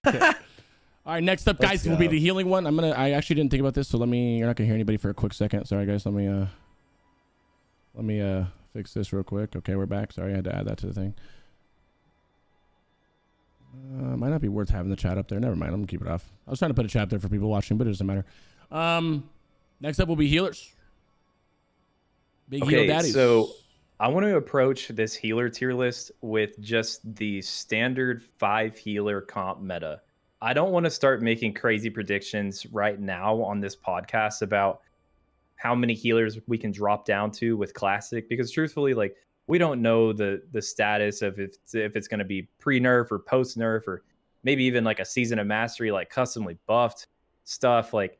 All right, next up, guys, will be the healing one. I actually didn't think about this, so you're not gonna hear anybody for a quick second. Sorry, guys. Let me fix this real quick. Okay, we're back. Sorry, I had to add that to the thing. Might not be worth having the chat up there. Never mind. I'm gonna keep it off. I was trying to put a chat there for people watching, but it doesn't matter. Next up will be healers. Big heal daddies. So I want to approach this healer tier list with just the standard 5 healer comp meta. I don't want to start making crazy predictions right now on this podcast about how many healers we can drop down to with classic, because truthfully, like, we don't know the status of if it's going to be pre-nerf or post-nerf, or maybe even like a season of mastery, like customly buffed stuff. Like,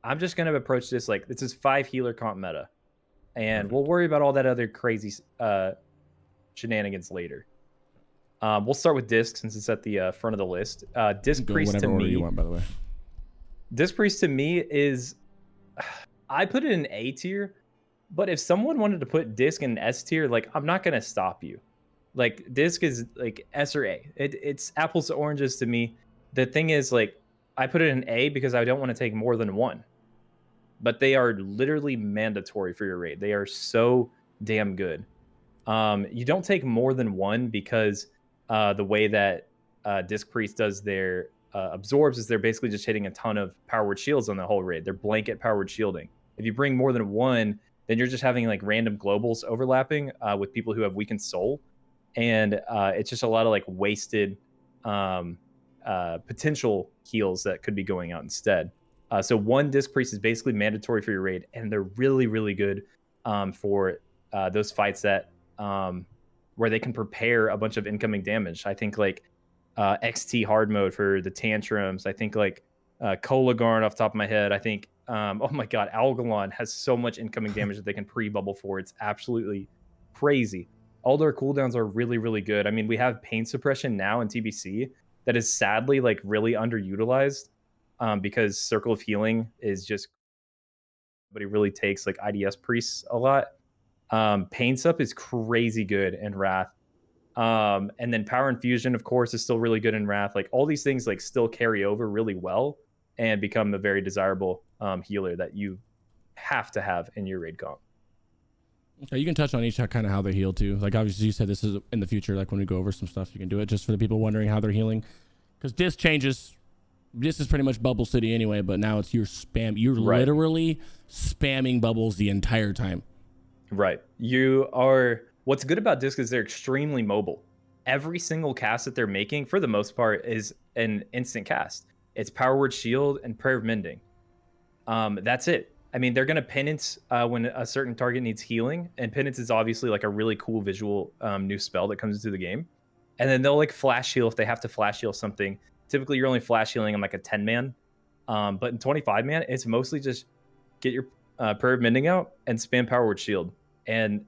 I'm just going to approach this like this is 5 healer comp meta, and we'll worry about all that other crazy shenanigans later. We'll start with Disc since it's at the front of the list. Disc Priest to me, you want, by the way. Disc Priest to me is, I put it in A tier, but if someone wanted to put Disc in S tier, like, I'm not gonna stop you. Like, Disc is like S or A. It's apples to oranges to me. The thing is, like, I put it in A because I don't want to take more than one. But they are literally mandatory for your raid. They are so damn good. You don't take more than one because the way that Disc Priest does their absorbs is they're basically just hitting a ton of power word shields on the whole raid. They're blanket power word shielding. If you bring more than one, then you're just having like random globals overlapping with people who have weakened soul, and it's just a lot of like wasted potential heals that could be going out instead. So one Disc Priest is basically mandatory for your raid, and they're really, really good for those fights that where they can prepare a bunch of incoming damage. I think like XT hard mode for the tantrums. I think like Kolagarn off the top of my head. I think, oh my god, Algalon has so much incoming damage that they can pre-bubble for. It's absolutely crazy. All their cooldowns are really, really good. I mean, we have pain suppression now in TBC that is sadly like really underutilized because Circle of Healing is just, but it really takes like IDS priests a lot. Pain Sup is crazy good in Wrath. And then Power Infusion, of course, is still really good in Wrath. Like, all these things like still carry over really well and become a very desirable healer that you have to have in your raid comp. Okay, you can touch on each kind of how they heal too. Like, obviously you said this is in the future, like when we go over some stuff, you can do it just for the people wondering how they're healing. Because Disc changes. This is pretty much Bubble City anyway, but now it's your spam. You're literally spamming bubbles the entire time. Right. You are. What's good about Disc is they're extremely mobile. Every single cast that they're making, for the most part, is an instant cast. It's Power Word Shield and Prayer of Mending. That's it. I mean, they're going to Penance when a certain target needs healing, and Penance is obviously like a really cool visual new spell that comes into the game. And then they'll like flash heal if they have to flash heal something. Typically, you're only flash healing on like a 10-man. But in 25-man, it's mostly just get your Prayer of Mending out and spam Power Word Shield. And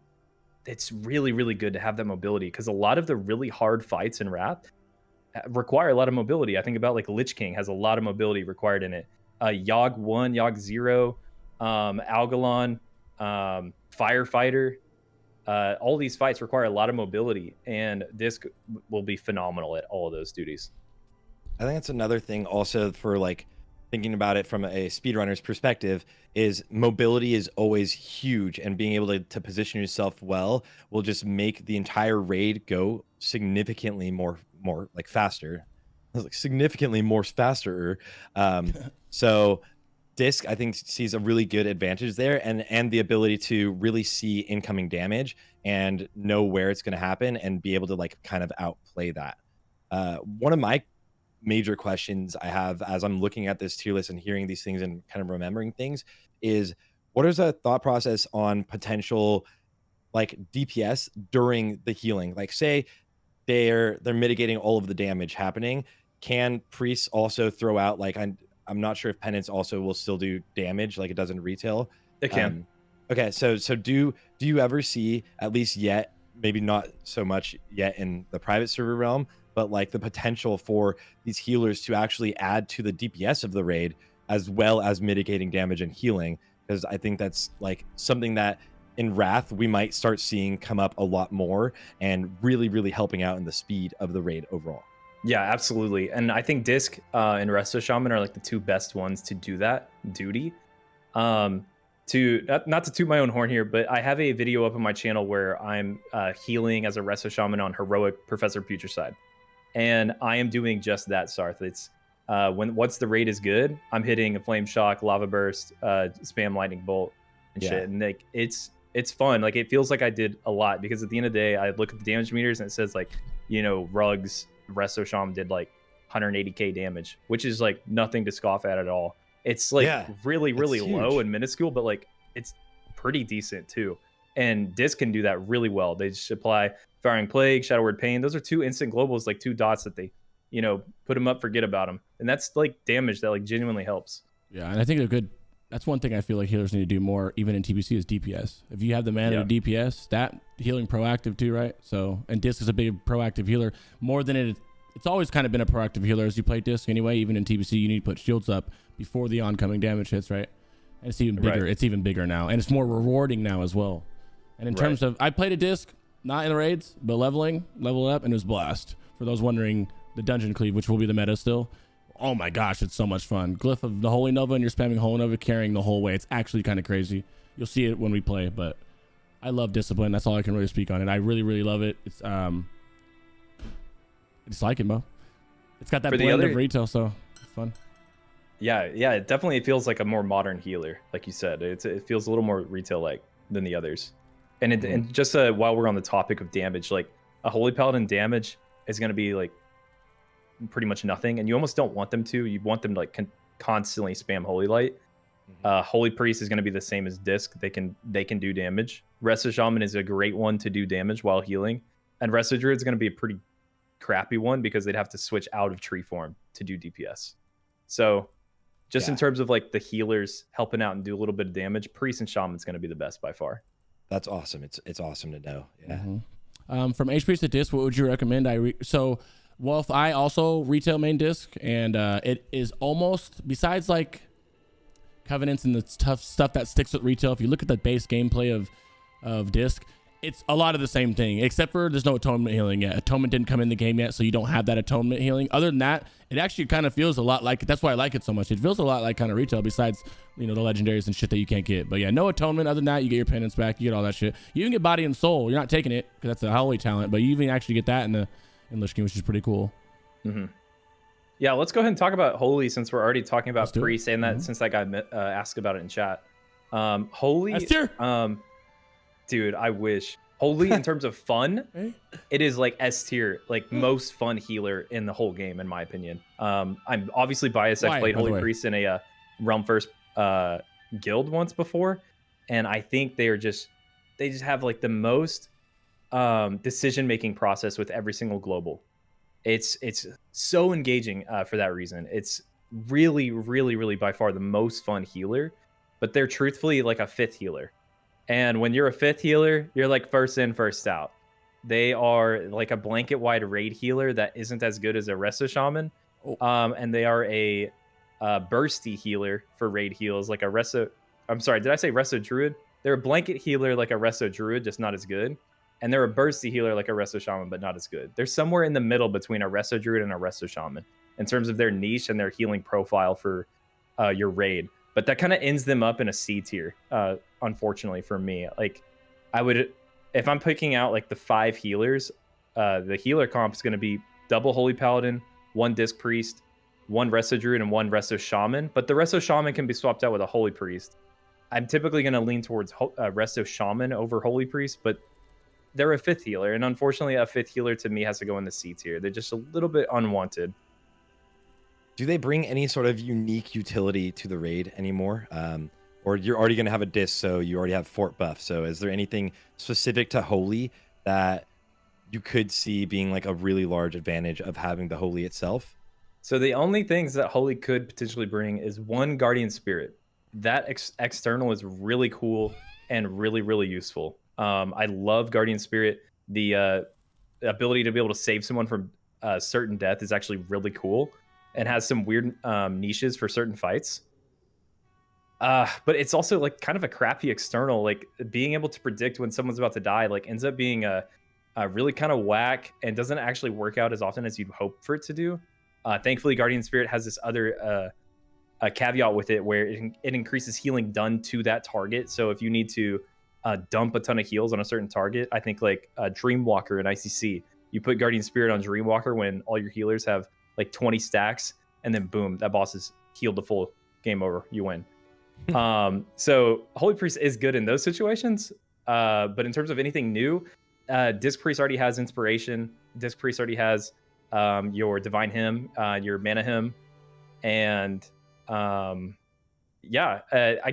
it's really, really good to have that mobility, because a lot of the really hard fights in Wrath require a lot of mobility. I think about like Lich King has a lot of mobility required in it. Yogg 1, Yogg 0, Algalon, Firefighter. All these fights require a lot of mobility, and Disc will be phenomenal at all of those duties. I think that's another thing also for like thinking about it from a speedrunner's perspective is mobility is always huge, and being able to position yourself well will just make the entire raid go significantly more like faster, like significantly more faster. So Disc, I think, sees a really good advantage there, and the ability to really see incoming damage and know where it's going to happen and be able to like kind of outplay that. One of my major questions I have as I'm looking at this tier list and hearing these things and kind of remembering things is, what is the thought process on potential like DPS during the healing? Like, say they're mitigating all of the damage happening. Can priests also throw out like, I'm not sure if penance also will still do damage like it does in retail? It can. Okay, so do you ever see, at least yet, maybe not so much yet in the private server realm, but like the potential for these healers to actually add to the DPS of the raid as well as mitigating damage and healing? Because I think that's like something that in Wrath we might start seeing come up a lot more and really, really helping out in the speed of the raid overall. Yeah, absolutely. And I think Disc and Resto Shaman are like the two best ones to do that duty. To not to toot my own horn here, but I have a video up on my channel where I'm healing as a Resto Shaman on heroic Professor Putricide, and I am doing just that, Sarth. It's once the raid is good, I'm hitting a Flame Shock, Lava Burst, spam Lightning Bolt, and Yeah. shit, and like it's fun. Like it feels like I did a lot because at the end of the day, I look at the damage meters and it says like, you know, Rugs Resto Shaman did like 180k damage, which is like nothing to scoff at all. It's like Yeah, really, really it's low huge. and minuscule, but like it's pretty decent too. And Disc can do that really well. They just apply Firing Plague, Shadow Word Pain. Those are two instant globals, like two dots that they, you know, put them up, forget about them. And that's like damage that like genuinely helps. Yeah, and I think that's one thing I feel like healers need to do more, even in TBC, is DPS. If you have the mana to DPS, that healing proactive too, right? So, and Disc is a big proactive healer more than it's always kind of been a proactive healer as you play Disc anyway. Even in TBC, you need to put shields up before the oncoming damage hits, right? And it's even bigger. Right. It's even bigger now, and it's more rewarding now as well. And in terms of, I played a Disc, not in the raids, but level up, and it was blast. For those wondering, the Dungeon Cleave, which will be the meta still. Oh my gosh, it's so much fun. Glyph of the Holy Nova, and you're spamming Holy Nova, carrying the whole way. It's actually kind of crazy. You'll see it when we play, but I love Discipline. That's all I can really speak on it. I really, really love it. It's I just like it, Mo. It's got that blend of retail, so it's fun. Yeah, it definitely feels like a more modern healer, like you said. It feels a little more retail-like than the others. And and just while we're on the topic of damage, like a Holy Paladin damage is going to be like pretty much nothing, and you almost don't want them to. You want them to like constantly spam Holy Light. Holy Priest is going to be the same as Disc. They can do damage. Resto Shaman is a great one to do damage while healing, and Resto Druid is going to be a pretty crappy one because they'd have to switch out of tree form to do DPS. So just in terms of like the healers helping out and do a little bit of damage, Priest and Shaman's going to be the best by far. That's awesome. It's awesome to know. Yeah. From HP to Disc, what would you recommend? Wolf, I also retail main Disc, and it is almost, besides like Covenants and the tough stuff that sticks with retail, if you look at the base gameplay of Disc, it's a lot of the same thing, except for there's no atonement healing yet. Atonement didn't come in the game yet, so you don't have that atonement healing. Other than that, it actually kind of feels a lot like, that's why I like it so much. It feels a lot like kind of retail, besides, you know, the legendaries and shit that you can't get. But yeah, no atonement. Other than that, you get your penance back, you get all that shit. You even get body and soul. You're not taking it because that's a holy talent, but you even actually get that in Lich King, which is pretty cool. Yeah, let's go ahead and talk about Holy since we're already talking about Priest, and that since that guy asked about it in chat. Holy, dude, I wish. Holy, in terms of fun, it is like S tier, like most fun healer in the whole game, in my opinion. I'm obviously biased. I've played Holy Priest in a Realm First guild once before, and I think they just have like the most decision-making process with every single global. It's so engaging for that reason. It's really, really, really by far the most fun healer, but they're truthfully like a fifth healer. And when you're a fifth healer, you're like first in, first out. They are like a blanket wide raid healer that isn't as good as a Resto Shaman. And they are a bursty healer for raid heals, like a Resto. I'm sorry, did I say Resto Druid? They're a blanket healer like a Resto Druid, just not as good. And they're a bursty healer like a Resto Shaman, but not as good. They're somewhere in the middle between a Resto Druid and a Resto Shaman in terms of their niche and their healing profile for your raid. But that kind of ends them up in a C tier, unfortunately for me. Like, I would, if I'm picking out like the 5 healers, the healer comp is going to be double Holy Paladin, 1 Disc Priest, 1 Resto Druid, and 1 Resto Shaman. But the Resto Shaman can be swapped out with a Holy Priest. I'm typically going to lean towards Resto Shaman over Holy Priest, but they're a 5th healer. And unfortunately, a 5th healer to me has to go in the C tier. They're just a little bit unwanted. Do they bring any sort of unique utility to the raid anymore? Or you're already going to have a Disc, so you already have fort buff. So is there anything specific to Holy that you could see being like a really large advantage of having the Holy itself? So the only things that Holy could potentially bring is 1 Guardian Spirit. That external is really cool and really, really useful. I love Guardian Spirit. The ability to be able to save someone from certain death is actually really cool and has some weird niches for certain fights. But it's also like kind of a crappy external. Like being able to predict when someone's about to die, like ends up being a really kind of whack and doesn't actually work out as often as you'd hope for it to do. Thankfully, Guardian Spirit has this other a caveat with it where it increases healing done to that target. So if you need to dump a ton of heals on a certain target, I think like Dreamwalker in ICC, you put Guardian Spirit on Dreamwalker when all your healers have like 20 stacks, and then boom, that boss is healed to full. Game over, you win. So Holy Priest is good in those situations. But in terms of anything new, Disc Priest already has Inspiration. Disc Priest already has your Divine Hymn, your Mana Hymn, and I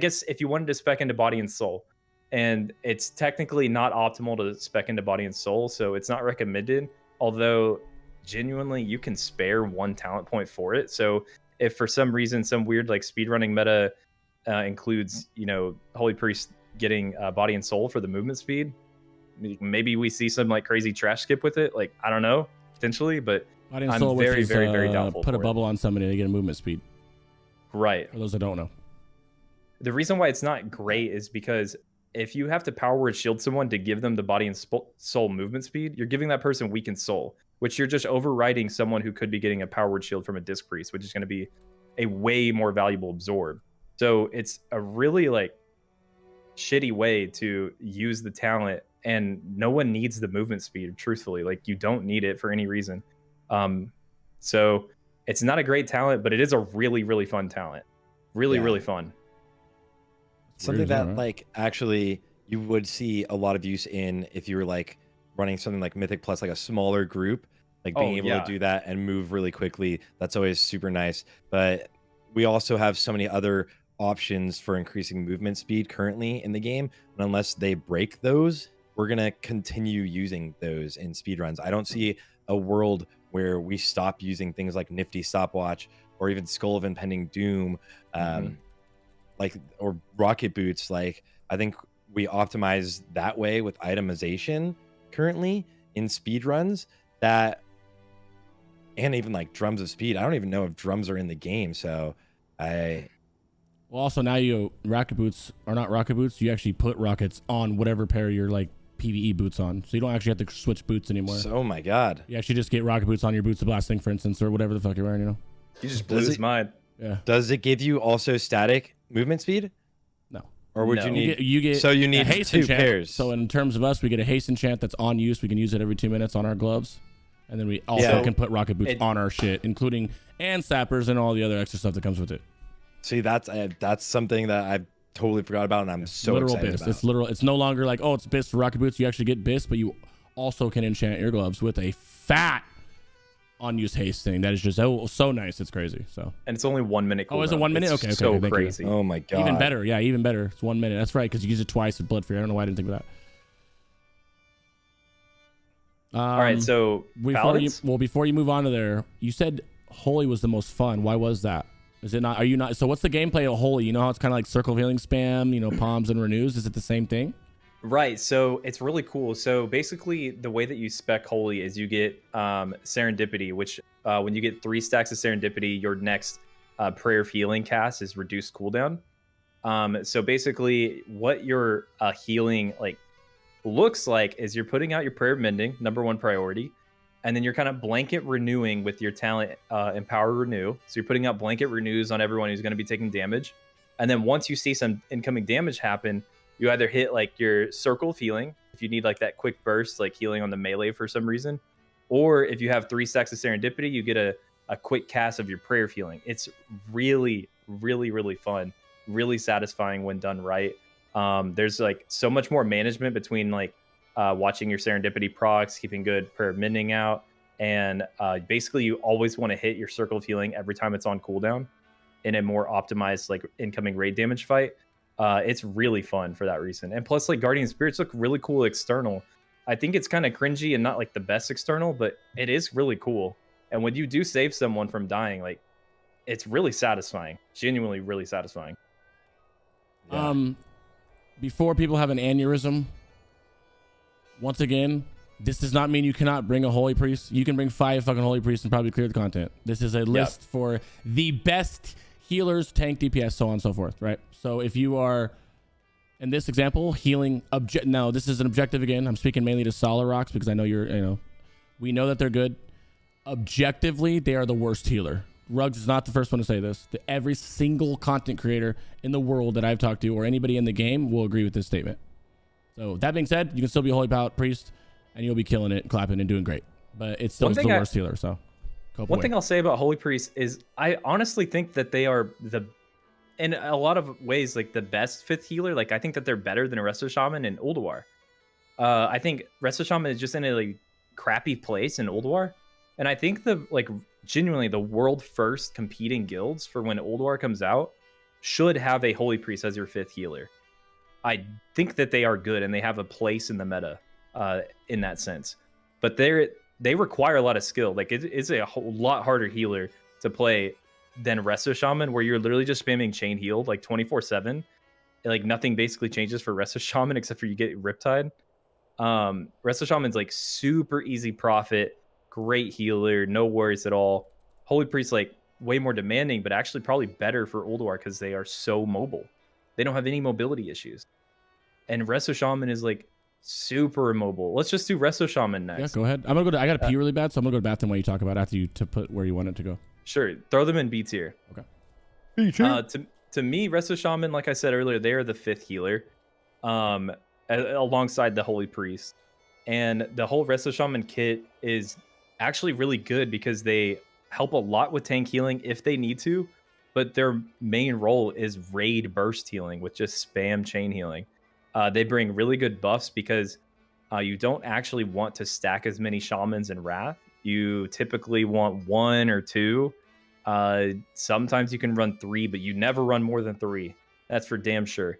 guess if you wanted to spec into Body and Soul, and it's technically not optimal to spec into Body and Soul, so it's not recommended, although genuinely you can spare 1 talent point for it. So if for some reason some weird like speedrunning meta includes, Holy Priest getting Body and Soul for the movement speed, maybe we see some like crazy trash skip with it. Like, I don't know, potentially, but Body and I'm Soul, very, which is, very, very doubtful. Put a for bubble on somebody to get a movement speed. Right. For those that don't know. The reason why it's not great is because if you have to power word shield someone to give them the Body and Soul movement speed, you're giving that person weakened soul, which you're just overriding someone who could be getting a power word shield from a Disc Priest, which is going to be a way more valuable absorb. So it's a really like shitty way to use the talent, and no one needs the movement speed, truthfully. Like, you don't need it for any reason. So it's not a great talent, but it is a really, really fun talent. Really fun. Something that like actually you would see a lot of use in if you were like running something like Mythic Plus, like a smaller group, like being able to do that and move really quickly. That's always super nice. But we also have so many other options for increasing movement speed currently in the game, and unless they break those, we're gonna continue using those in speedruns. I don't see a world where we stop using things like Nifty Stopwatch or even Skull of Impending Doom, like, or Rocket Boots. Like, I think we optimize that way with itemization currently in speedruns, that, and even like Drums of Speed. I don't even know if drums are in the game, so well, also now rocket boots are not rocket boots. You actually put rockets on whatever pair your like PvE boots on, so you don't actually have to switch boots anymore. So, oh my god, you actually just get rocket boots on your boots of blasting, for instance, or whatever the fuck you're wearing. You just blew his mind. Yeah. Does it give you also static movement speed? No. Or would you need? You get so you need haste 2 enchant. pairs. So in terms of us, we get a haste enchant that's on use. We can use it every 2 minutes on our gloves, and then we also can put rocket boots on our shit, including and sappers and all the other extra stuff that comes with it. See, that's something that I've totally forgot about, and I'm so excited BiS. about. It's literal. It's no longer like, oh, it's BiS for rocket boots. You actually get BiS, but you also can enchant your gloves with a fat on-use haste thing. That is just so nice. It's crazy. So, and it's only 1 minute. Oh, is it 1 minute? Okay, so crazy. Oh my god. Even better. Yeah, even better. It's 1 minute. That's right, because you use it twice with Blood Fury. I don't know why I didn't think of that. All right, so before you move on to there, you said Holy was the most fun. Why was that? Is it not? Are you not? So what's the gameplay of Holy? You know how it's kind of like Circle of Healing spam, palms and renews. Is it the same thing? Right. So it's really cool. So basically, the way that you spec Holy is you get Serendipity, which when you get 3 stacks of Serendipity, your next Prayer of Healing cast is reduced cooldown. So basically, what your healing looks like is you're putting out your Prayer of Mending, #1 priority, and then you're kind of blanket renewing with your talent Empower Renew. So you're putting out blanket renews on everyone who's going to be taking damage. And then once you see some incoming damage happen, you either hit like your Circle of Healing, if you need like that quick burst, like healing on the melee for some reason. Or if you have 3 stacks of Serendipity, you get a quick cast of your Prayer of Healing. It's really, really, really fun. Really satisfying when done right. There's like so much more management between like watching your Serendipity procs, keeping good Prayer of Mending out, and basically you always want to hit your Circle of Healing every time it's on cooldown in a more optimized like incoming raid damage fight. It's really fun for that reason. And plus, like, Guardian Spirits look really cool external. I think it's kind of cringy and not like the best external, but it is really cool. And when you do save someone from dying, like, it's really satisfying. Genuinely really satisfying. Yeah. Before people have an aneurysm, once again, this does not mean you cannot bring a Holy Priest. You can bring 5 fucking Holy Priests and probably clear the content. This is a list for the best healers, tank, DPS, so on and so forth, right? So if you are In this example, healing now this is an objective again. I'm speaking mainly to solid rocks because I know we know that they're good. Objectively, they are the worst healer. Rugs is not the first one to say this. Every single content creator in the world that I've talked to or anybody in the game will agree with this statement. So that being said, you can still be a holy priest and you'll be killing it, clapping and doing great. But it's still the worst healer. So one thing I'll say about holy priests is I honestly think that they are in a lot of ways, like the best 5th healer. Like I think that they're better than a Resto Shaman in Ulduar. I think Resto Shaman is just in a like crappy place in Ulduar. And I think genuinely the world first competing guilds for when Ulduar comes out should have a holy priest as your 5th healer. I think that they are good and they have a place in the meta in that sense. But they require a lot of skill. Like it is a whole lot harder healer to play than Resto Shaman, where you're literally just spamming chain healed like 24/7. Like nothing basically changes for Resto Shaman except for you get Riptide. Resto Shaman's like super easy profit, great healer, no worries at all. Holy Priest like way more demanding, but actually probably better for Ulduar because they are so mobile. They don't have any mobility issues. And Resto Shaman is like super immobile. Let's just do Resto Shaman next. Yeah, go ahead. I got to pee really bad, so I'm gonna go to the bathroom while you talk about it after you to put where you want it to go. Sure, throw them in B tier. Okay. B tier. To me, Resto Shaman, like I said earlier, they are the 5th healer, alongside the Holy Priest. And the whole Resto Shaman kit is actually really good because they help a lot with tank healing if they need to, but their main role is raid burst healing with just spam chain healing. They bring really good buffs because you don't actually want to stack as many shamans in Wrath. You typically want 1 or 2. Sometimes you can run 3, but you never run more than 3. That's for damn sure.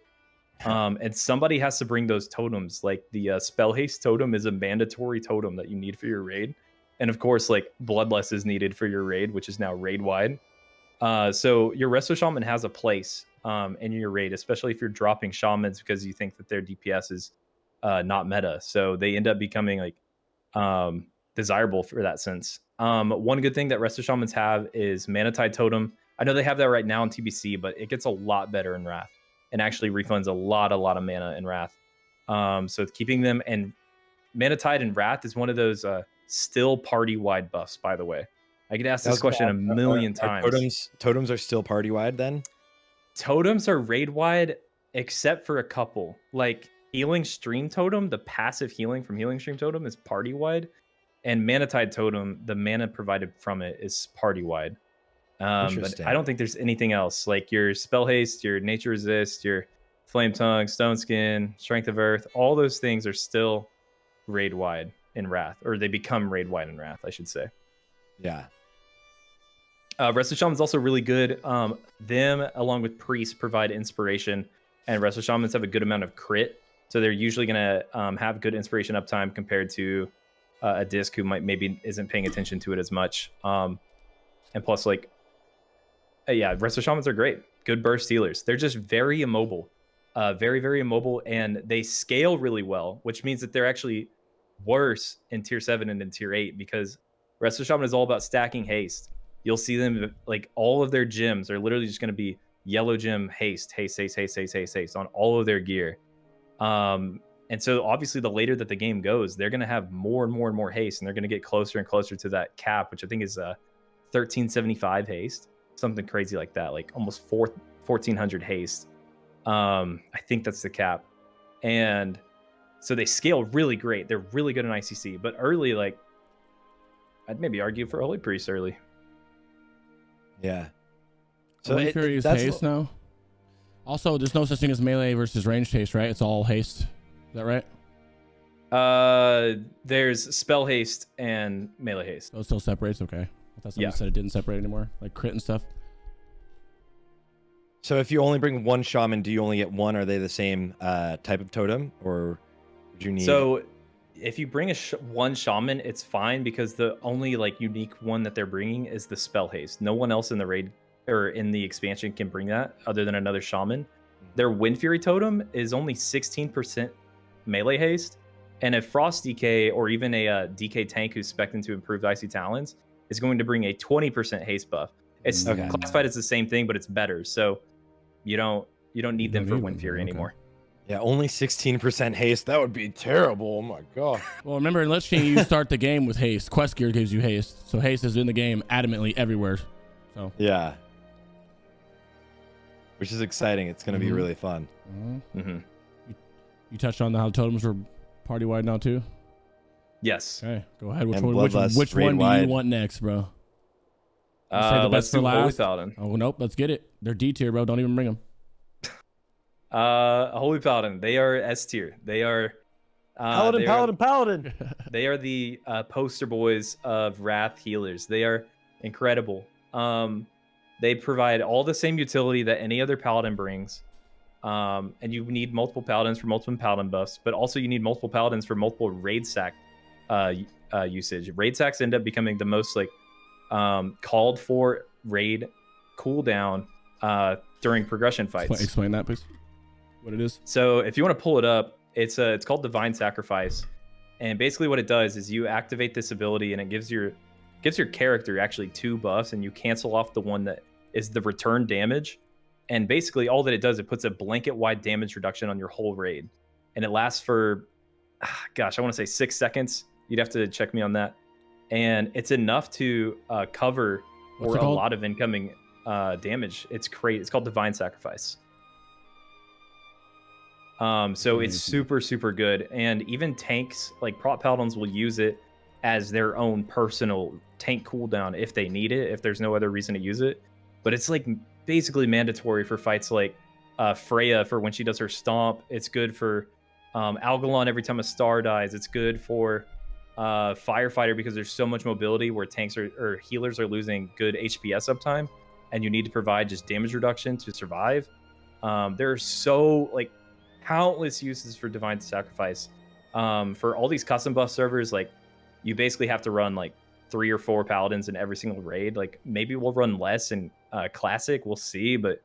And somebody has to bring those totems. Like the spell haste totem is a mandatory totem that you need for your raid. And of course, like Bloodlust is needed for your raid, which is now raid wide. So your Resto Shaman has a place in your raid, especially if you're dropping shamans because you think that their DPS is not meta. So they end up becoming like desirable for that sense. One good thing that Resto Shamans have is Mana Tide Totem. I know they have that right now in TBC, but it gets a lot better in Wrath and actually refunds a lot of mana in Wrath. So keeping them, and Mana Tide in Wrath is one of those still party-wide buffs, by the way. I get asked this question a million times. Totems are still party-wide then? Totems are raid-wide, except for a couple. Like Healing Stream Totem, the passive healing from Healing Stream Totem is party-wide. And Mana Tide Totem, the mana provided from it is party-wide. But I don't think there's anything else. Like your Spell Haste, your Nature Resist, your Flame Tongue, Stone Skin, Strength of Earth, all those things are still raid-wide in Wrath. Or they become raid-wide in Wrath, I should say. Yeah. Resto Shaman's also really good. Them, along with Priest, provide inspiration. And Resto Shamans have a good amount of crit. So they're usually going to have good inspiration uptime compared to a disc who maybe isn't paying attention to it as much. And plus, like, Resto Shamans are great. Good burst healers. They're just very immobile. Very, very immobile. And they scale really well, which means that they're actually worse in tier 7 and in tier 8 because Resto Shaman is all about stacking haste. You'll see them, like, all of their gems are literally just going to be yellow gem haste on all of their gear. And so obviously the later that the game goes, they're going to have more and more and more haste, and they're going to get closer and closer to that cap, which I think is 1375 haste, something crazy like that, like almost 1400 haste. I think that's the cap. And so they scale really great. They're really good in ICC, but early, like, I'd maybe argue for Holy Priest early. Yeah. So Holy Fury is haste now. Also, there's no such thing as melee versus ranged haste, right? It's all haste. Is that right? There's spell haste and melee haste. So it still separates? Okay. I thought somebody said it didn't separate anymore, like crit and stuff. So if you only bring one shaman, do you only get one? Are they the same type of totem, or would you need? So if you bring one shaman, it's fine because the only like unique one that they're bringing is the spell haste. No one else in the raid or in the expansion can bring that other than another shaman. Their Wind Fury totem is only 16% melee haste, and a Frost DK or even a DK tank who's spec'd into improved Icy Talons is going to bring a 20% haste buff. It's classified as the same thing, but it's better. So you don't need them for Wind Fury anymore. Yeah, only 16% haste. That would be terrible. Oh my god. Well, remember in Lich King, you start the game with haste. Quest gear gives you haste, so haste is in the game adamantly everywhere. So Yeah. Which is exciting. It's going to be really fun. You touched on how the totems were party wide now too. Yes. Okay, go ahead. Which And one? Bloodlust Which one do raid you wide. want next, bro? You say the Let's best for do Holy last? Paladin. Oh nope, let's get it. They're D tier, bro. Don't even bring them. Holy Paladin. They are S tier. They are Paladin. They are the poster boys of Wrath healers. They are incredible. They provide all the same utility that any other Paladin brings. And you need multiple Paladins for multiple Paladin buffs, but also you need multiple Paladins for multiple raid sack usage. Raid sacks end up becoming the most like called for raid cooldown during progression fights. Explain that, please. What it is? So if you want to pull it up, it's called Divine Sacrifice, and basically what it does is you activate this ability, and it gives your character actually 2 buffs, and you cancel off the one that is the return damage. And basically all that it does, it puts a blanket wide damage reduction on your whole raid, and it lasts for, gosh, I want to say 6 seconds. You'd have to check me on that, and it's enough to cover What's for it a called? lot of incoming damage. It's great. It's called Divine Sacrifice. So it's super, super good. And even tanks, like prop paladins, will use it as their own personal tank cooldown if they need it, if there's no other reason to use it. But it's like basically mandatory for fights like Freya for when she does her stomp. It's good for Algalon every time a star dies. It's good for Firefighter because there's so much mobility where tanks or healers are losing good HPS uptime, and you need to provide just damage reduction to survive. There are so like countless uses for Divine Sacrifice. For all these custom buff servers, like you basically have to run like 3 or 4 paladins in every single raid. Like maybe we'll run less in classic, we'll see, but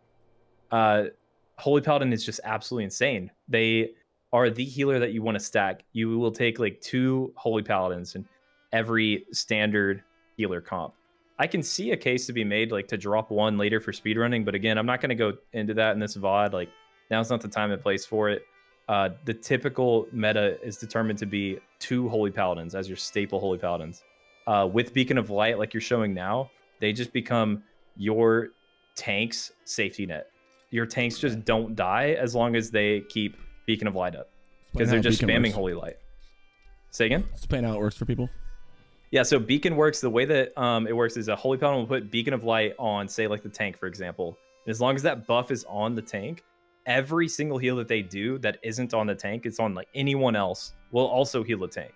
Holy Paladin is just absolutely insane. They are the healer that you want to stack. You will take like 2 Holy Paladins in every standard healer comp. I can see a case to be made like to drop one later for speedrunning, but again, I'm not going to go into that in this VOD. Like now's not the time and place for it. The typical meta is determined to be 2 Holy Paladins as your staple Holy Paladins. With Beacon of Light, like you're showing now, they just become your tank's safety net. Your tanks just don't die as long as they keep Beacon of Light up, because they're just spamming Holy Light. Say again? Explain how it works for people. Yeah, so Beacon works, the way that it works is a Holy Paladin will put Beacon of Light on, say, like the tank, for example. And as long as that buff is on the tank, every single heal that they do that isn't on the tank, it's on like anyone else, will also heal the tank.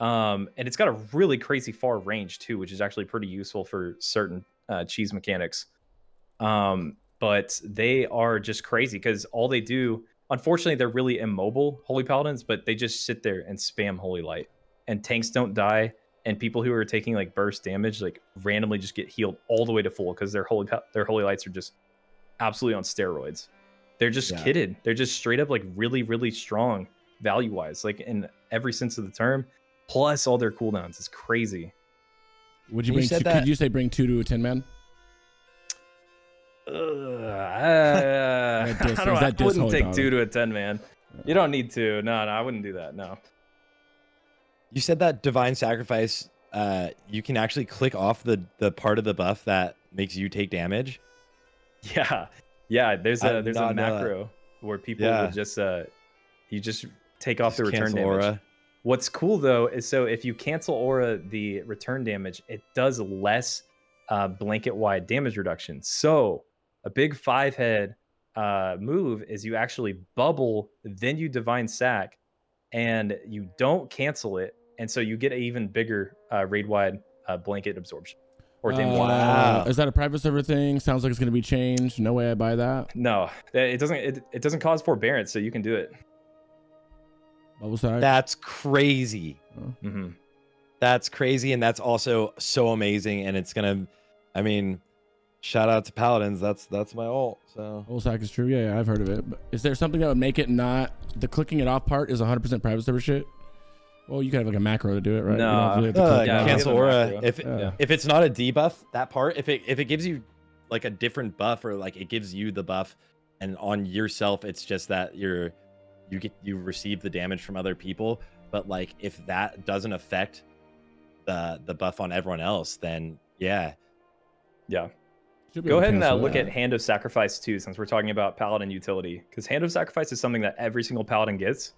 And it's got a really crazy far range too, which is actually pretty useful for certain cheese mechanics. But they are just crazy because all they do, unfortunately, they're really immobile Holy Paladins, but they just sit there and spam Holy Light, and tanks don't die. And people who are taking like burst damage, like randomly just get healed all the way to full because their Holy Lights are just absolutely on steroids. They're just kitted. They're just straight up like really, really strong value wise, like in every sense of the term. Plus all their cooldowns. It's crazy. Would you bring? Could you say bring 2 to a 10 man? I wouldn't take 2 to a 10 man. You don't need to. No, I wouldn't do that. No. You said that Divine Sacrifice, you can actually click off the part of the buff that makes you take damage. Yeah. There's a macro where people will just you just take off the return damage. Aura. What's cool though is, so if you cancel aura the return damage, it does less blanket wide damage reduction. So a big 5-head move is you actually bubble, then you Divine Sack, and you don't cancel it, and so you get an even bigger raid wide blanket absorption or damage. Wow. Is that a private server thing? Sounds like it's going to be changed. No way I buy that. No, it doesn't. It doesn't cause forbearance, so you can do it. Bubble sack. That's crazy. Mm-hmm. That's crazy, and that's also so amazing. And it's gonna, I mean, shout out to Paladins. That's my ult. So Bubble sack is true. Yeah, I've heard of it. But is there something that would make it not the clicking it off part is 100% private server shit? Well, you could have like a macro to do it, right? No, you don't really have to cancel aura. Macro. If it's not a debuff, that part, if it gives you like a different buff, or like it gives you the buff, and on yourself it's just that you're you receive the damage from other people, but like if that doesn't affect the buff on everyone else, then yeah. Should be Go able to ahead and cancel look that. at Hand of Sacrifice too, since we're talking about Paladin utility, because Hand of Sacrifice is something that every single Paladin gets.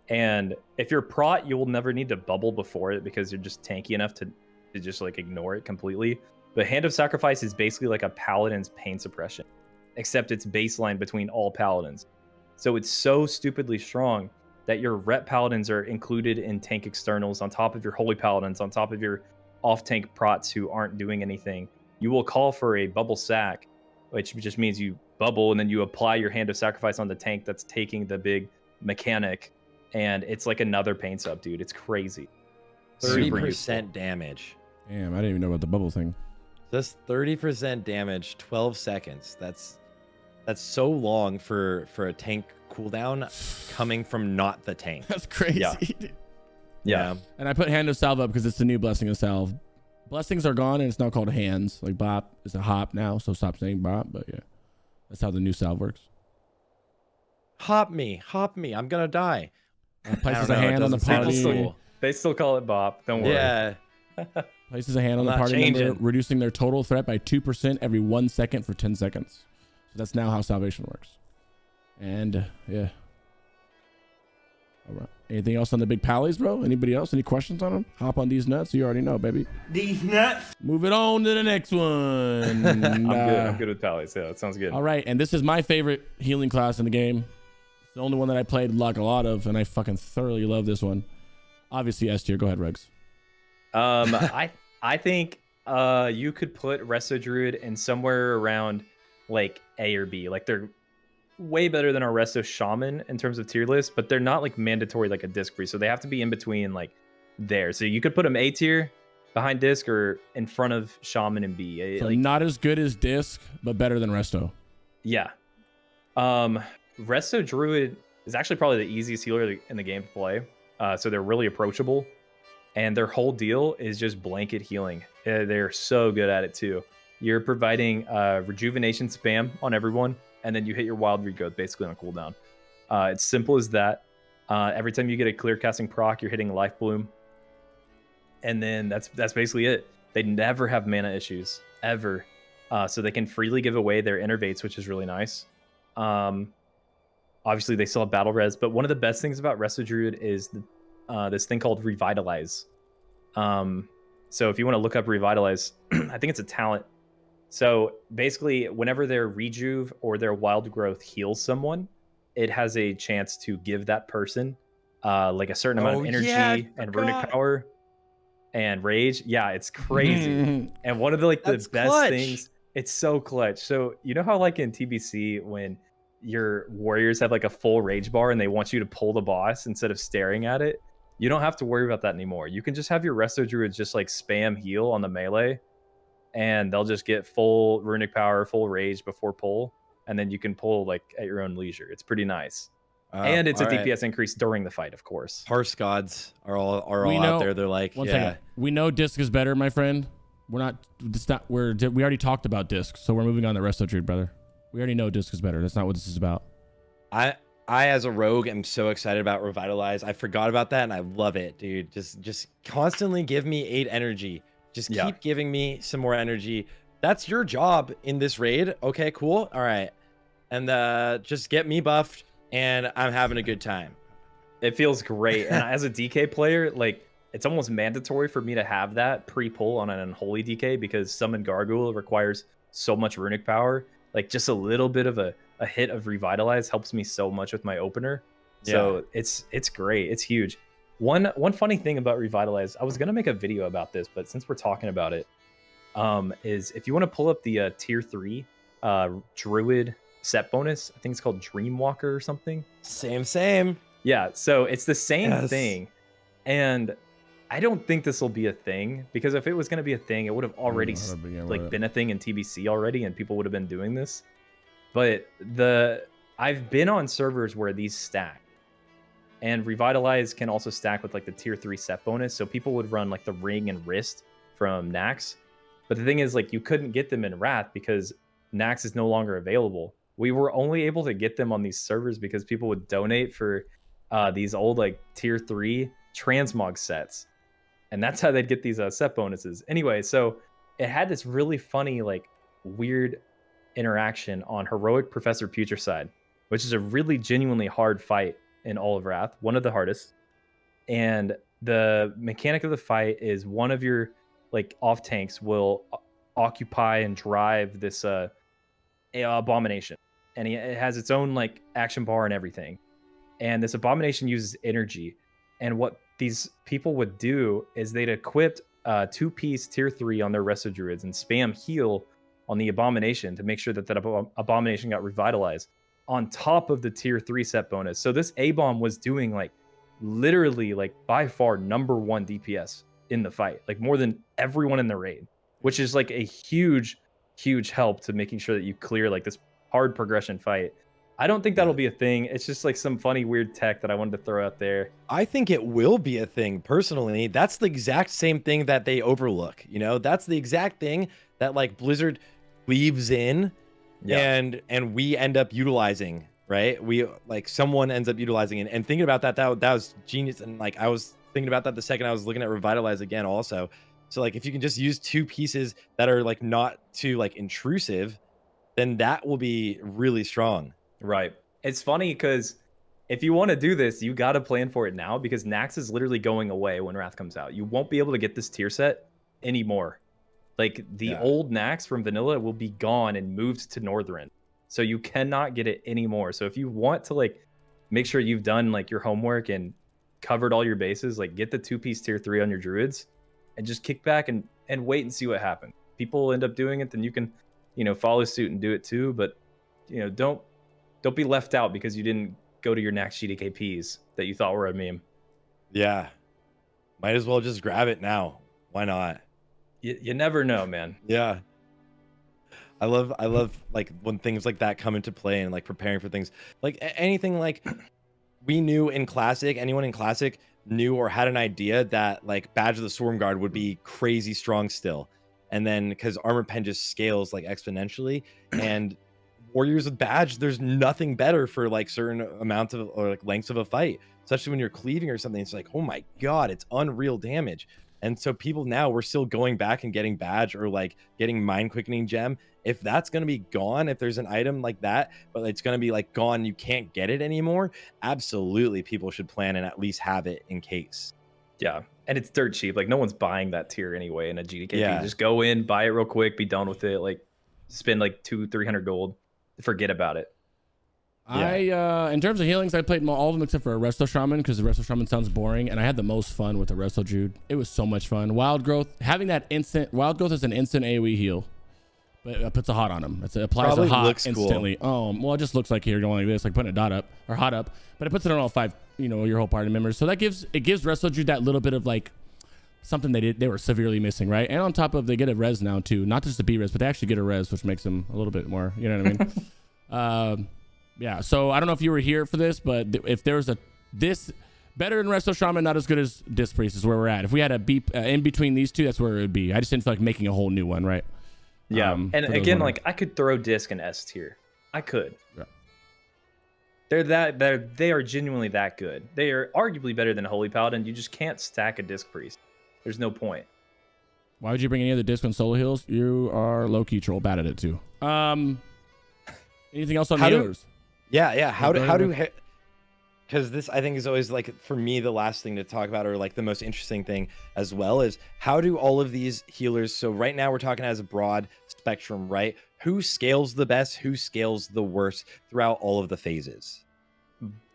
And if you're prot, you will never need to bubble before it because you're just tanky enough to just like ignore it completely. But Hand of Sacrifice is basically like a Paladin's pain suppression, except it's baseline between all Paladins. So it's so stupidly strong that your rep Paladins are included in tank externals on top of your Holy Paladins, on top of your off-tank prots who aren't doing anything. You will call for a bubble sack, which just means you bubble and then you apply your Hand of Sacrifice on the tank that's taking the big mechanic, and it's like another pain sub, dude. It's crazy. 30% damage. Damn, I didn't even know about the bubble thing. That's 30% damage, 12 seconds. That's so long for a tank cooldown coming from not the tank. That's crazy. Yeah. Dude. Yeah. And I put Hand of Salve up because it's the new Blessing of Salve. Blessings are gone and it's now called hands. Like bop is a hop now, so stop saying bop. But yeah, that's how the new salve works. Hop me. I'm gonna die. Places I a don't know, it hand on the doesn't sound party. cool. They still call it bop. Don't worry. Yeah. Places a hand on I'm the not party member, changing. reducing their total threat by 2% every 1 second for 10 seconds. So that's now how salvation works. And yeah. All right. Anything else on the big pallies, bro? Anybody else? Any questions on them? Hop on these nuts. You already know, baby. These nuts. Move it on to the next one. I'm good with Pallies. Yeah, that sounds good. All right, and this is my favorite healing class in the game. It's the only one that I played like a lot of, and I fucking thoroughly love this one. Obviously, S tier. Go ahead, Regs. I think you could put Resto Druid in somewhere around like A or B. Like they're way better than our Resto Shaman in terms of tier list, but they're not like mandatory like a Disc Priest, so they have to be in between like there. So you could put them A tier behind Disc or in front of Shaman and B. So Like, not as good as Disc, but better than Resto. yeah. Resto Druid is actually probably the easiest healer in the game to play. So they're really approachable, and their whole deal is just blanket healing. They're so good at it too. You're providing rejuvenation spam on everyone, and then you hit your wild regrowth basically on cooldown. It's simple as that. Every time you get a clear casting proc, you're hitting life bloom, and then that's basically it. They never have mana issues ever, so they can freely give away their innervates, which is really nice. Obviously, they still have battle res, but one of the best things about Resto Druid is this thing called Revitalize. So if you want to look up Revitalize, I think it's a talent. So basically, whenever their rejuve or their wild growth heals someone, it has a chance to give that person like a certain amount of energy and runic power and rage. Yeah, it's crazy. And one of the best things, it's so clutch. So you know how like in TBC when your warriors have like a full rage bar and they want you to pull the boss instead of staring at it? You don't have to worry about that anymore. You can just have your Resto Druids just like spam heal on the melee, and they'll just get full runic power, full rage before pull, and then you can pull like at your own leisure. It's pretty nice. And it's a DPS increase during the fight, of course. Parse gods are all out there. They're like, one second. We know Disc is better, my friend. We already talked about Disc, so we're moving on to Resto Druid, brother. We already know Disc is better. That's not what this is about. I as a rogue am so excited about Revitalize. I forgot about that and I love it, dude. Just constantly give me 8 energy. Just keep giving me some more energy. That's your job in this raid. Okay, cool. All right. And just get me buffed and I'm having a good time. It feels great. And as a DK player, like it's almost mandatory for me to have that pre-pull on an unholy DK because Summon Gargoyle requires so much runic power. Like just a little bit of a hit of Revitalize helps me so much with my opener. So it's great. It's huge. One funny thing about Revitalize, I was gonna make a video about this, but since we're talking about it, is if you want to pull up the tier 3 Druid set bonus, I think it's called Dreamwalker or something. Same. Yeah, so it's the same thing. And I don't think this will be a thing, because if it was going to be a thing, it would have already been a thing in TBC already, and people would have been doing this. But I've been on servers where these stack, and Revitalize can also stack with like the tier 3 set bonus. So people would run like the ring and wrist from Nax. But the thing is, like, you couldn't get them in Wrath because Nax is no longer available. we were only able to get them on these servers because people would donate for these old like tier 3 transmog sets, and that's how they'd get these set bonuses. Anyway, so it had this really funny, like, weird interaction on heroic Professor Putricide, which is a really genuinely hard fight in all of Wrath, one of the hardest. And the mechanic of the fight is one of your like off tanks will occupy and drive this abomination, and it has its own like action bar and everything. And this abomination uses energy, and what these people would do is they'd equip 2-piece tier 3 on their resto druids and spam heal on the abomination to make sure that abomination got revitalized on top of the tier 3 set bonus. So this A-bomb was doing like literally like by far #1 DPS in the fight, like more than everyone in the raid, which is like a huge help to making sure that you clear like this hard progression fight. I don't think that'll be a thing. It's just like some funny weird tech that I wanted to throw out there. I think it will be a thing personally. That's the exact same thing that they overlook, you know? That's the exact thing that like Blizzard leaves in and we end up utilizing, right? We like someone ends up utilizing it. And thinking about that was genius. And like I was thinking about that the second I was looking at Revitalize again also. So like if you can just use 2 pieces that are like not too like intrusive, then that will be really strong. Right. It's funny because if you want to do this, you got to plan for it now, because Nax is literally going away when Wrath comes out. You won't be able to get this tier set anymore. Like the old Nax from Vanilla will be gone and moved to Northrend. So you cannot get it anymore. So if you want to like make sure you've done like your homework and covered all your bases, like get the 2-piece tier 3 on your druids and just kick back and wait and see what happens. People end up doing it, then you can, you know, follow suit and do it too. But, you know, don't be left out because you didn't go to your Nax GDKPs that you thought were a meme. Yeah. Might as well just grab it now. Why not? You never know, man. Yeah. I love like when things like that come into play and like preparing for things like anything. Like we knew in Classic, anyone in Classic knew or had an idea that like Badge of the Swarmguard would be crazy strong still. And then because Armor Pen just scales like exponentially, and Warriors with Badge, there's nothing better for like certain amounts of or like lengths of a fight, especially when you're cleaving or something. It's like, oh my god, it's unreal damage. And so people now, we're still going back and getting Badge or like getting Mind Quickening Gem. If that's going to be gone, if there's an item like that, but it's going to be like gone, you can't get it anymore, absolutely people should plan and at least have it in case. Yeah, and it's dirt cheap. Like no one's buying that tier anyway in a GDKP. Yeah. Just go in, buy it real quick, be done with it. Like spend like 200-300 gold, forget about it. I in terms of healings, I played all of them except for a Resto Shaman, because the Resto Shaman sounds boring, and I had the most fun with the Resto Druid. It was so much fun. Wild Growth, having that instant Wild Growth is an instant AoE heal, but it puts a hot on them. It applies Probably a hot looks instantly. cool. Well, it just looks like you're going like this, like putting a dot up or hot up, but it puts it on all 5, you know, your whole party members. So that gives Resto Druid that little bit of like something they were severely missing, right? And on top of, they get a res now too, not just a B res, but they actually get a res, which makes them a little bit more, you know what I mean? Yeah, so I don't know if you were here for this, but if there was this better than Resto Shaman, not as good as Disc Priest is where we're at. If we had a beep in between these two, that's where it would be. I just didn't feel like making a whole new one, right? Yeah, and again, like I could throw Disc in S tier. I could. Yeah. They are genuinely that good. They are arguably better than Holy Paladin. You just can't stack a Disc Priest. There's no point. Why would you bring any other Disc on solo heals? You are low-key troll, bad at it too. Anything else on healers? Yeah. How do because this I think is always like for me the last thing to talk about, or like the most interesting thing as well, is how do all of these healers, so right now we're talking as a broad spectrum, right? Who scales the best, who scales the worst throughout all of the phases?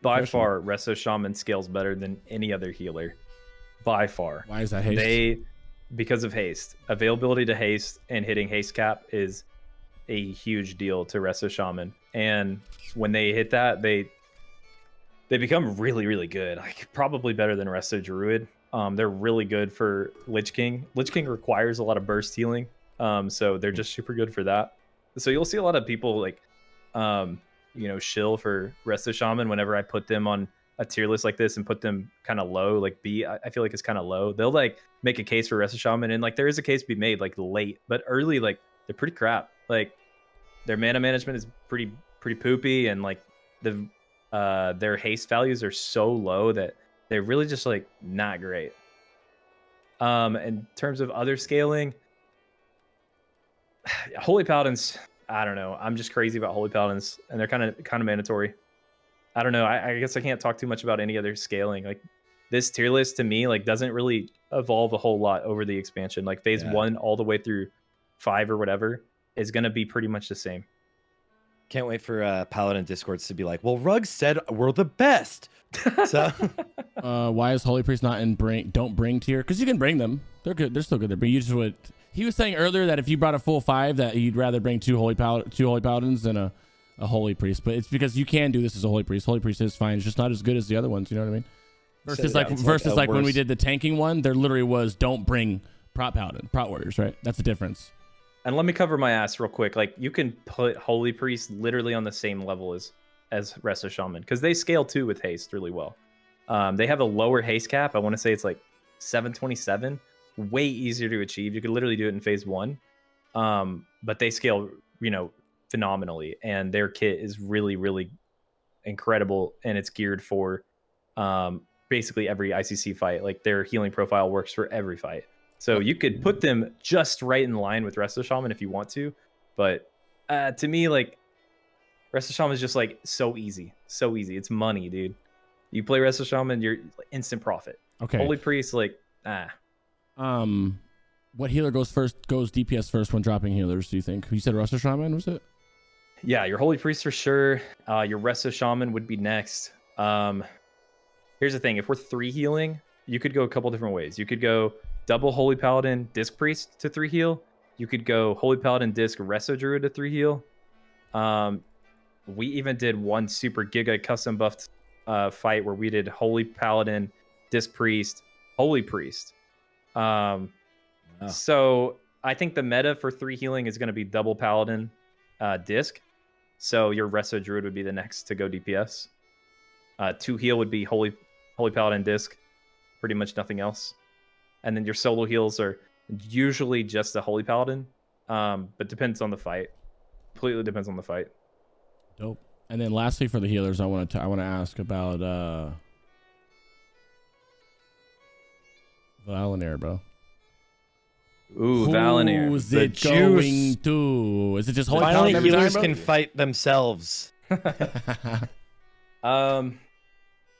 By far, Resto Shaman scales better than any other healer. By far. Why is that haste? Because of haste. Availability to haste and hitting haste cap is a huge deal to Resto Shaman. And when they hit that, they become really, really good. Like probably better than Resto Druid. They're really good for Lich King. Lich King requires a lot of burst healing. So they're just super good for that. So you'll see a lot of people like shill for Resto Shaman whenever I put them on a tier list like this and put them kind of low, like B. I feel like it's kind of low. They'll like make a case for Resto Shaman, and like there is a case to be made like late, but early, like they're pretty crap. Like their mana management is pretty pretty poopy, and like their haste values are so low that they're really just like not great. In terms of other scaling, Holy Paladins, I don't know. I'm just crazy about Holy Paladins, and they're kind of mandatory. I don't know. I guess I can't talk too much about any other scaling. Like this tier list to me, like doesn't really evolve a whole lot over the expansion. Like phase 1 all the way through 5 or whatever is gonna be pretty much the same. Can't wait for Paladin Discords to be like, well, Rug said we're the best. So why is Holy Priest not in don't bring tier? Because you can bring them. They're good. They're still good. But you just would. He was saying earlier that if you brought a full 5, that you'd rather bring two Holy Paladins than a Holy Priest. But it's because you can do this as a Holy Priest. Holy Priest is fine. It's just not as good as the other ones. You know what I mean? Versus like when we did the tanking one, there literally was don't bring prop warriors, right? That's the difference. And let me cover my ass real quick. Like you can put Holy Priest literally on the same level as Resto Shaman because they scale too with haste really well. They have a lower haste cap. I want to say it's like 727. Way easier to achieve. You could literally do it in phase 1. But they scale, phenomenally, and their kit is really, really incredible, and it's geared for basically every ICC fight. Like their healing profile works for every fight. So you could put them just right in line with Resto Shaman if you want to, but to me, like Resto Shaman is just like so easy. It's money, dude. You play Resto Shaman, you're instant profit. Okay. Holy Priest, like what healer goes DPS first when dropping healers? Do you think? You said Resto Shaman, was it? Yeah, your Holy Priest for sure. Your Resto Shaman would be next. Here's the thing: if we're 3 healing, you could go a couple different ways. You could go double Holy Paladin Disc Priest to 3 heal. You could go Holy Paladin Disc Resto Druid to 3 heal. We even did one super giga custom buffed fight where we did Holy Paladin Disc Priest, Holy Priest. So I think the meta for 3 healing is going to be double Paladin Disc. So your Resto Druid would be the next to go DPS. 2 heal would be Holy Paladin Disc. Pretty much nothing else. And then your solo heals are usually just a Holy Paladin, but depends on the fight. Completely depends on the fight. Dope. And then lastly for the healers, I want to ask about Val'anyr, bro. Ooh, Val'anyr. Who's it going to? Is it just Holy Paladin every healers time, can fight themselves.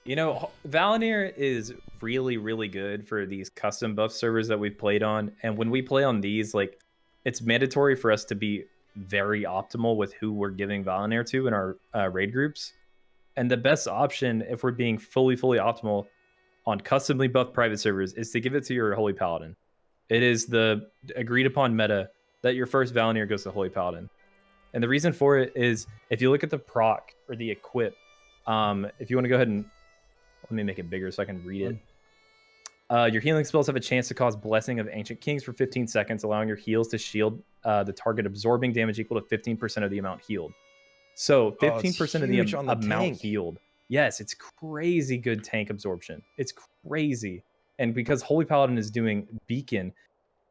Val'anyr is really, really good for these custom buff servers that we've played on. And when we play on these, like, it's mandatory for us to be very optimal with who we're giving Val'anyr to in our raid groups. And the best option, if we're being fully optimal on customly buffed private servers, is to give it to your Holy Paladin. It is the agreed upon meta that your first Val'anyr goes to Holy Paladin. And the reason for it is if you look at the proc or the equip, if you want to go ahead and let me make it bigger so I can read it. Your healing spells have a chance to cause Blessing of Ancient Kings for 15 seconds, allowing your heals to shield the target, absorbing damage equal to 15% of the amount healed. So 15% of the amount healed. Yes, it's crazy good tank absorption. It's crazy. And because Holy Paladin is doing Beacon,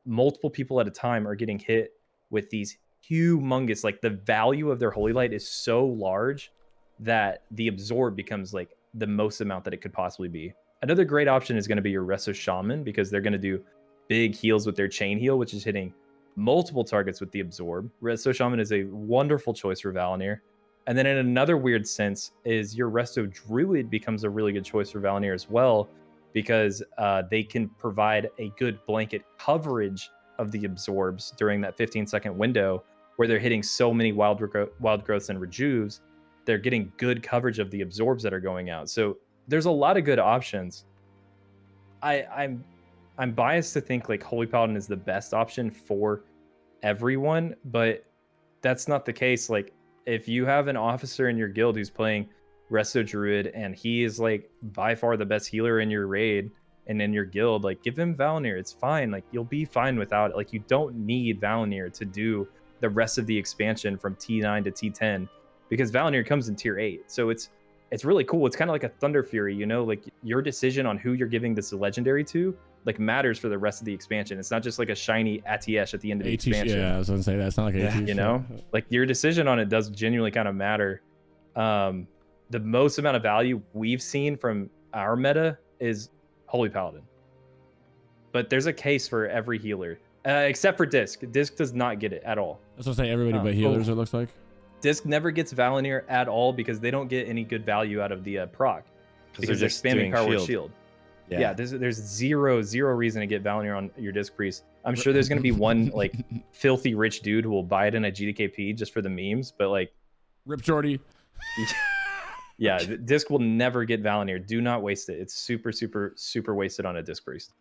multiple people at a time are getting hit with these humongous, like the value of their Holy Light is so large that the absorb becomes like the most amount that it could possibly be. Another great option is going to be your Resto Shaman, because they're going to do big heals with their chain heal, which is hitting multiple targets with the absorb. Resto Shaman is a wonderful choice for Val'anyr. And then in another weird sense is your Resto Druid becomes a really good choice for Val'anyr as well, because they can provide a good blanket coverage of the absorbs during that 15-second window where they're hitting so many wild growths and rejuves. They're getting good coverage of the absorbs that are going out. So there's a lot of good options. I'm biased to think like Holy Paladin is the best option for everyone, but that's not the case. Like if you have an officer in your guild who's playing Resto Druid and he is like by far the best healer in your raid and in your guild, like give him Val'anyr. It's fine. Like you'll be fine without it. Like you don't need Val'anyr to do the rest of the expansion from T9 to T10, because Val'anyr comes in tier 8. So it's really cool. It's kind of like a Thunder Fury, like your decision on who you're giving this legendary to like matters for the rest of the expansion. It's not just like a shiny ATS at the end of the AT, expansion. yeah, I was gonna say that. It's not like Yeah. AT. You know, like your decision on it does genuinely kind of matter. The most amount of value we've seen from our meta is Holy Paladin, but there's a case for every healer except for Disc. Disc does not get it at all. That's what I say. Everybody but healers. It looks like. Disc never gets Val'anyr at all because they don't get any good value out of the proc because they're spamming power shield. Yeah, there's zero reason to get Val'anyr on your Disc Priest. I'm sure there's gonna be one like filthy rich dude who will buy it in a GDKP just for the memes, but like Rip Jordy. Yeah, Disc will never get Val'anyr. Do not waste it. It's super wasted on a Disc Priest.